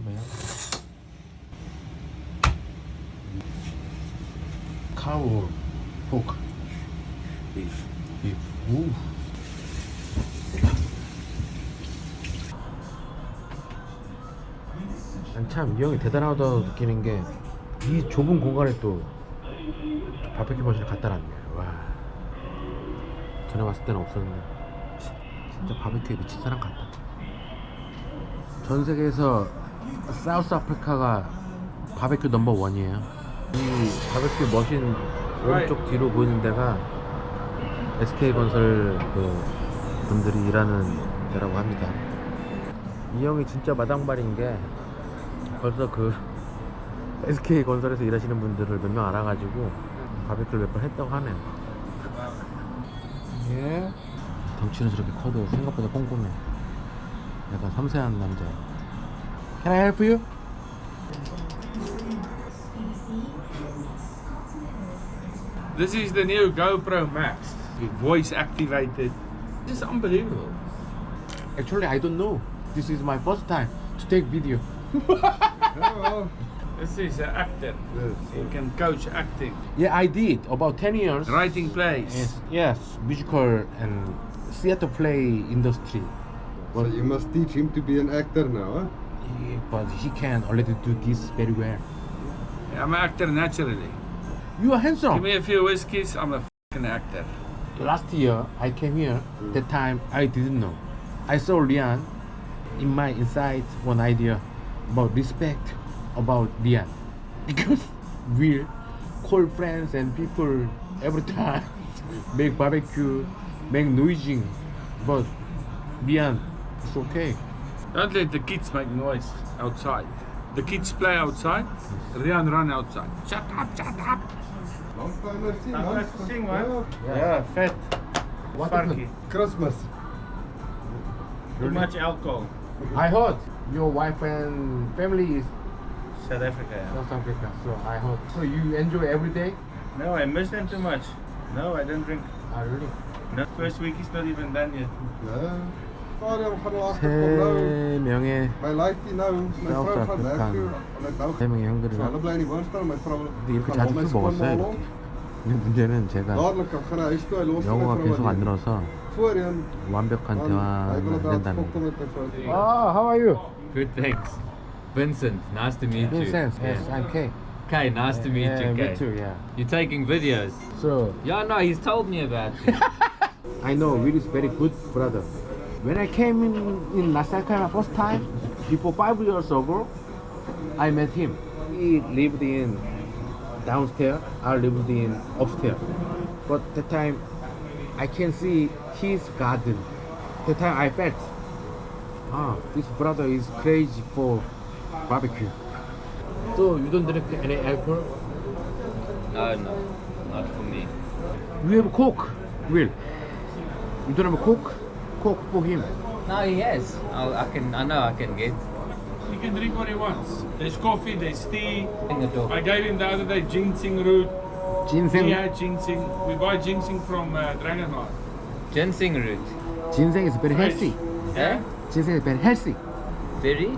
거야. Cow, pork, Beef. beef. 우. 참 이 형이 대단하다고 느끼는 게 이 좁은 공간에 또 바베큐 머신을 갖다 놨네. 와. 전에 왔을 때는 없었는데 진짜 바베큐에 미친 사람 같다. 전 세계에서 사우스 아프리카가 바베큐 넘버 원이에요. 이 바베큐 머신 오른쪽 뒤로 보이는 데가 SK건설 그 분들이 일하는 데라고 합니다. 이 형이 진짜 마당발인 게 벌써 그 SK건설에서 일하시는 분들을 몇 명 알아가지고 바베큐를 몇 번 했다고 하네요. 예. 덩치는 저렇게 커도 생각보다 꼼꼼해. 약간 섬세한 남자. Can I help you? This is the new GoPro Max. Voice activated. This is unbelievable. Actually, I don't know. This is my first time to take video. This is an actor. Yes. You can coach acting, Yeah, I did about 10 years. writing plays. Yes, musical and theater play industry. So you must teach him to be an actor now, huh? But he can already do this very well. I'm an actor naturally. You are Give handsome. me a few whiskeys, I'm a fucking actor. Last year I came here. That time I didn't know. I saw Lian. In my inside one idea about respect about Lian because we call friends and people every time make barbecue, make noising, but Lian it's okay. Don't let the kids make noise outside. The kids play outside, Rian run outside. Shut up, shut up. Long time no see, I'm man. gonna sing one. Yeah. Yeah, fat. What Sparky. Christmas. Too much alcohol. I heard your wife and family is South Africa. South Africa, so I heard. So you enjoy every day? No, I miss them too much. No, I don't drink. Ah, really? No, first week is not even done yet. Ja. Sorry, I'm gaan agterkom nou. 세 명의 My lifey nou, my South vrou gaan werk African. toe. En ek nou 세 명의 so, 형들이랑 hulle bly in die woonstel, my vrou 근데 이렇게 gaan hom 자주 en 술 먹었어요. skoonmaal. 근데 문제는 제가 Dadelik ek gaan na huis toe, hy los my 영어가 vrou 계속 안 alleen. 늘어서 Voorheen 완벽한 dan hy wil 대화는 안 dit 된다는 afspokkel met my vrou. Ah, how are you? Good, thanks. Vincent, nice to meet you. Vincent, yes, I'm Kay. Kay, nice to meet Yeah, you, Kay. me too, yeah. You're taking videos. So, Yeah, no, he's told me about you. I know Will is very good brother. When I came in Las Vegas first time, before 5 years ago, I met him. He lived in downstairs, I lived in upstairs. But that time, I can see his garden. That time I felt, this brother is crazy for barbecue. So you don't drink any alcohol? No, not for me. You have Coke, Will. You don't have a Coke? Coke for him. No, he has. I know I can get. He can drink what he wants. There's coffee, there's tea. In the door. I gave him the other day ginseng root. Ginseng. He had ginseng. We buy ginseng from Dragonheart. Ginseng root. Ginseng is very Fresh. healthy. Eh? Ginseng is very healthy. Very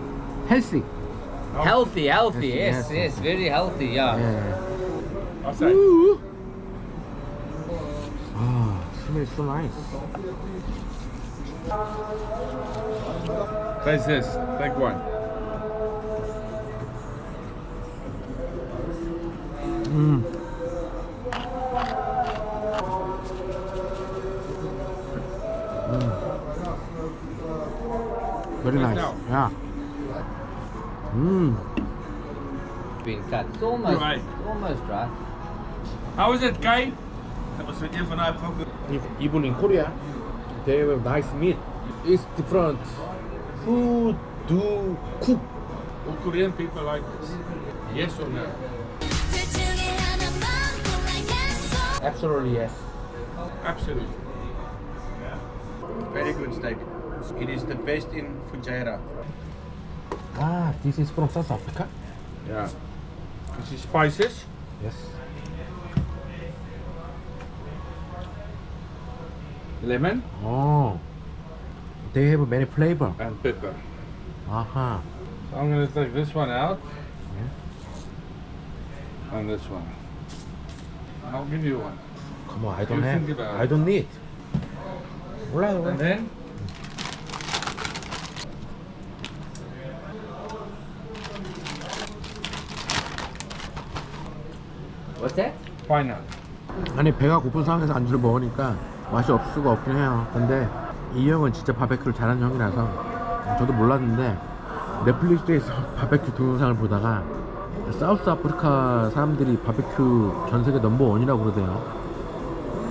Healthy. healthy. Healthy, Yes, yes. yes, very healthy. Yeah. Yeah. I say. Ah, smells so nice. Taste this. Take one. Mm. Very nice. now. Yeah. Mm. Been cut. It's almost, Right. it's almost dry. How is it, Kay? Even in Korea, they have nice meat. It's different. Who do cook? All Korean people like this. Yes or no? Absolutely yes. Absolutely. Very good steak. It is the best in Fujairah. Ah, this is from South Africa? Yeah. This is spices. Yes. Lemon Oh. They have many flavor. and pepper. Aha. I'm going to take this one out. And this one. I'll give you one. Come on, I You don't think have. about I it. don't need. 몰라요. And then What's that? pineapple. 아니 배가 고픈 상황에서 안주를 먹으니까 맛이 없을 수가 없긴 해요. 근데 이 형은 진짜 바베큐를 잘하는 형이라서 저도 몰랐는데 넷플릭스에서 바베큐 동영상을 보다가 사우스 아프리카 사람들이 바베큐 전 세계 넘버원이라고 그러대요.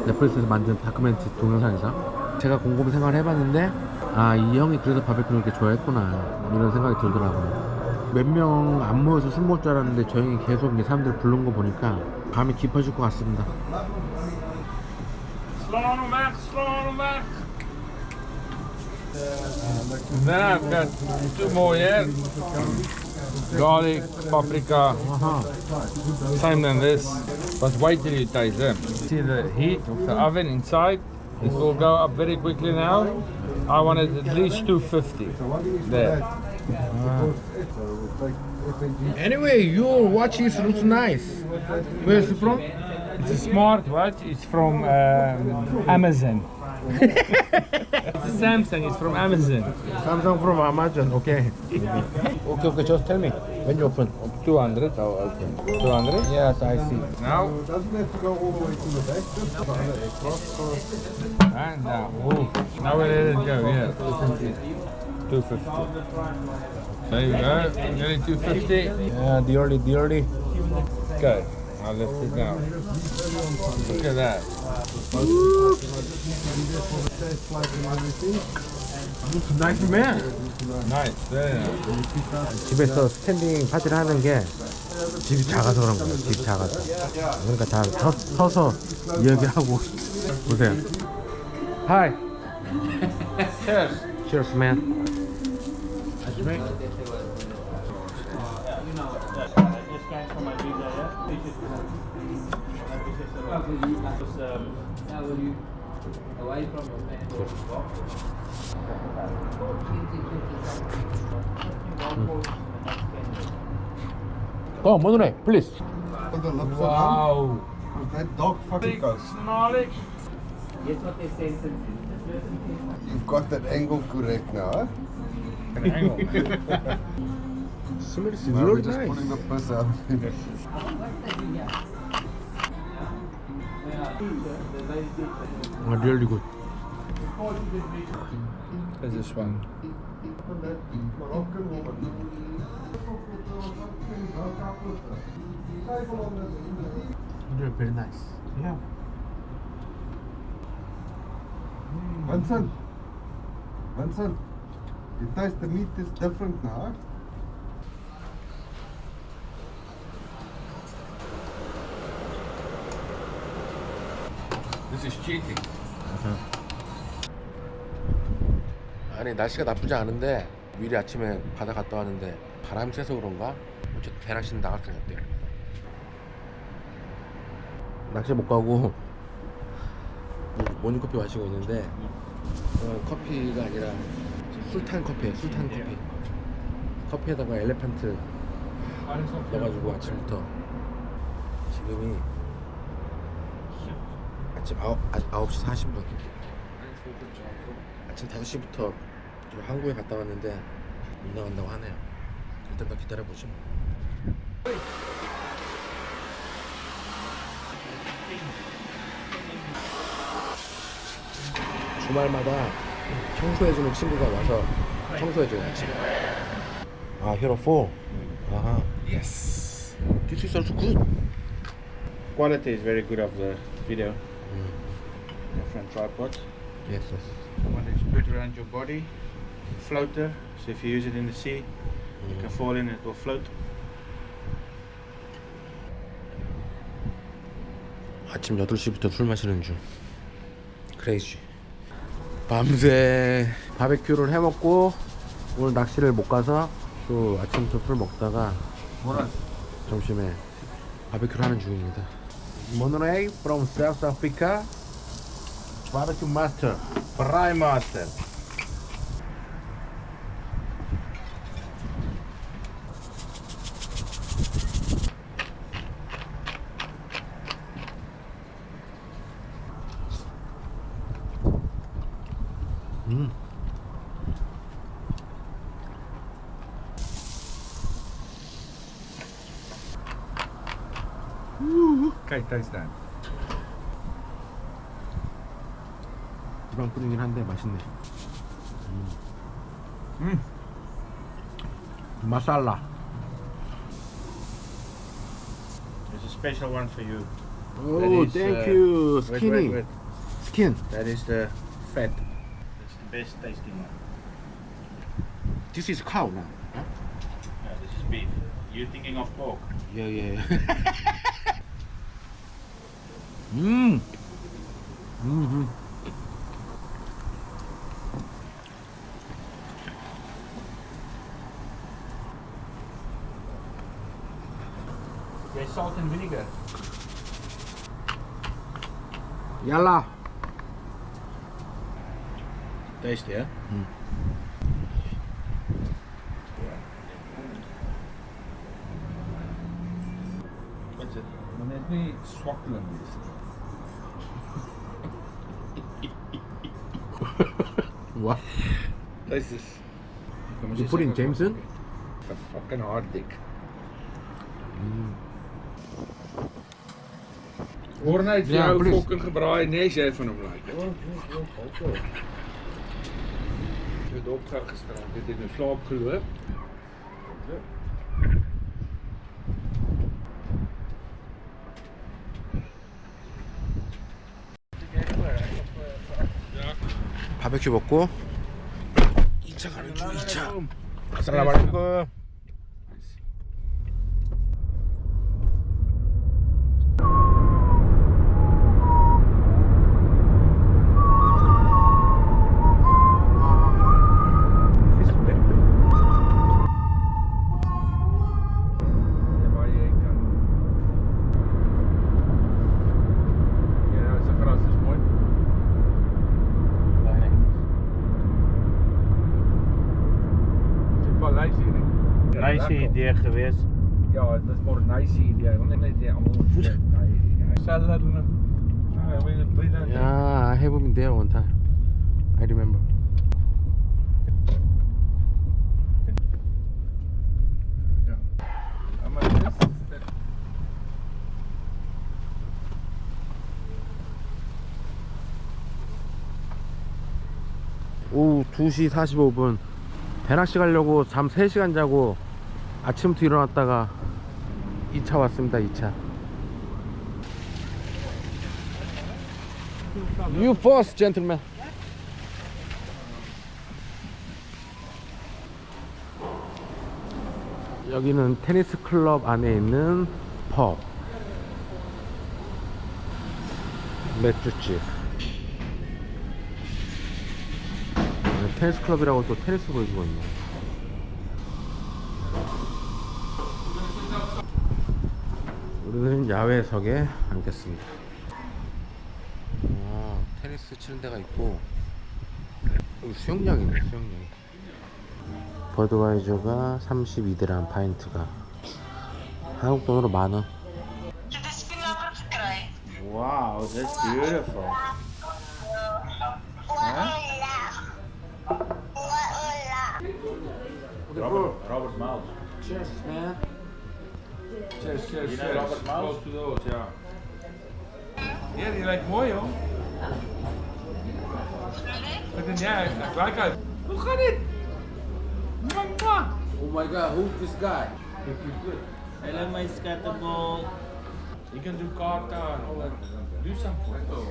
넷플릭스에서 만든 다큐멘터리 동영상에서 제가 곰곰이 생각을 해봤는데 아, 이 형이 그래서 바베큐를 이렇게 좋아했구나 이런 생각이 들더라고요. 몇 명 안 모여서 술 먹을 줄 알았는데 저 형이 계속 이 사람들 부른 거 보니까 감이 깊어질 것 같습니다. Slow back, slow back. Then I've got two more here. Garlic, paprika, same than this. But wait till you taste them. See the heat of the oven inside? It will go up very quickly now. I want it at least 250. There. Anyway, your watch looks nice. Where is it from? It's a smart watch. It's from Amazon. It's a Samsung. It's from Amazon. Samsung from Amazon. Okay. Okay. Just tell me when you open. 200. Oh, okay. 200. Yes, I see. Now Doesn't have to go all the way to the back. Just and now. Ooh. Now we let it go. Yeah. 250. There you go. Nearly 250. Yeah, the early. Go. Now let's sit down. Look at that. Nice man. Nice. Very nice. 집에서 스탠딩 파티를 하는 게 집이 작아서 그런 거예요. 집이 작아서. 그러니까 다 서서 이야기하고 보세요. Hi. Cheers. Cheers, man. Away from your man. Oh, Monterey, please. Put the lips on. Wow. That dog fucking goes. Snarly. Guess what they say? You've got that angle correct now, huh? Smells Now we're really just putting the nice. piss out. Really good. There's this one. Really very nice. Yeah. Vincent, you taste the meat is different now, huh? This is cheating. 아니 날씨가 나쁘지 않은데 미리 아침에 바다 갔다 왔는데 바람이 세서 그런가? 어째 대낮에는 나갈 수가 없대요. 낚시 못 가고 모닝커피 마시고 있는데 커피가 아니라 술탄 커피예요. 술탄 커피. 커피에다가 엘레판트 넣어가지고 아침부터 지금이 아침 9시 40분 아침 5시부터 한국에 갔다 왔는데 못 나간다고 하네요. 일단 더 기다려보죠. 주말마다 청소해주는 친구가 와서 청소해줘요. 아침. 아, here are 4. 아하. Yes. This is also good. Quality is very good of the video. Different tripod. Yes. One is put around your body. Floater. So if you use it in the sea, you can fall in, it will float. 아침 8시부터 술 마시는 중. 크레이지. 밤새 바베큐를 해먹고 오늘 낚시를 못 가서 또 아침부터 술 먹다가 점심에 바베큐를 하는 중입니다. Monterey from South Africa. Barbecue master, fry master. Kijk, taste that. 지방 뿌리긴 한데 맛있네. 마살라. There's a special one for you. Oh, That is, thank you. wait, Skinny. wait. Skin. That is the fat. That's the best tasting one. This is cow now. Yeah, this is beef. You're thinking of pork. Yeah, yeah. There's salt and vinegar. Yalla. Taste, yeah? What's it? Maar net niet swakkelend is. What? Taste this. You put in Jameson? A fucking hard dick. Hoor net Ja, jou please. fucking gebraaid neus jy van hom like. Jy het opgehou gisterand, het in 'n slaap geloop. 바베큐 먹고 2차 가는 중. 2차. 아살라말레이쿰. Waar jy kan. Ja, se gras is mooi. Dit paleis hier. Nice idee geweest. Ja, dat is maar 'n nice idee. Want net die almal voet. Salad. Ja, weet je, weet je. Yeah, I have been there one time. I remember. Maar dit is 오후 2시 45분. 배낚시 가려고 잠 3시간 자고 아침부터 일어났다가 2차 왔습니다. 2차. You first, gentlemen. 여기는 테니스 클럽 안에 있는 펍. 맥주집. 테니스 클럽이라고 또 테니스 보여주고 있네. 우리는 야외석에 앉겠습니다. 테니스 치는 데가 있고 여기 수영장이네. 수영장. 버드와이저가 32드람 파인트가 한국 돈으로 10,000원. Wow, that's beautiful. Robert Miles. Cheers, man. Cheers, cheers, You know cheers. Robert Miles? Close to those, ja. Ja, die lijkt mooi, joh. Wat denk jij? Nou, kijk uit. Hoe gaat dit? Mwah. Oh my god, who's this guy? Hello, my scatterball. You can do kata and all that. Do some photo.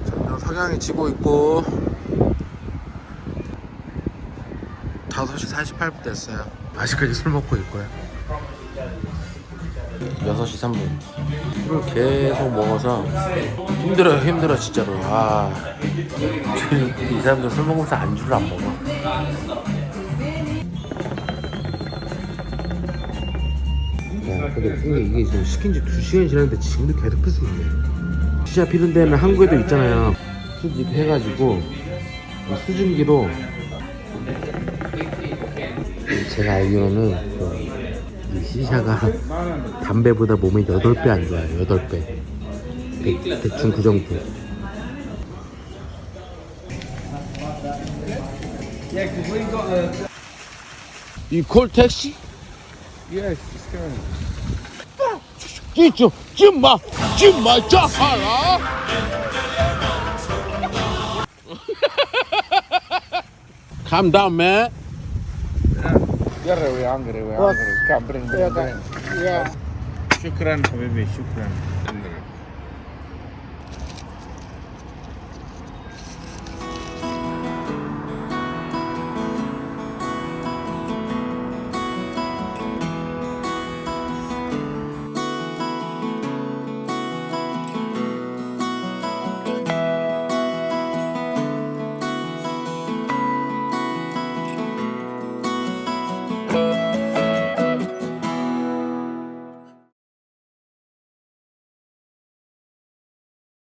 점점 석양이 지고 있고 5시 48분 됐어요. 아직까지 술 먹고 있고요. 6시 3분. 술을 계속 먹어서 힘들어 진짜로. 이 사람들 술 먹으면서 안주를 안 먹어. 근데 웃긴 게 이게 지금 시킨 지 2시간이 지났는데 지금도 계속 필 수 있네. 진짜 필요한 데는 한국에도 있잖아요. 수직 해가지고 수증기로 제가 알기로는 이 시샤가 담배보다 몸에 8배 안 좋아요. 8배. 대충 그 정도. You call taxi? Yes, it's going. 찜마 짜하라. Calm down, man. We're hungry. Come, bring. Yeah. Shukran, habibi, shukran.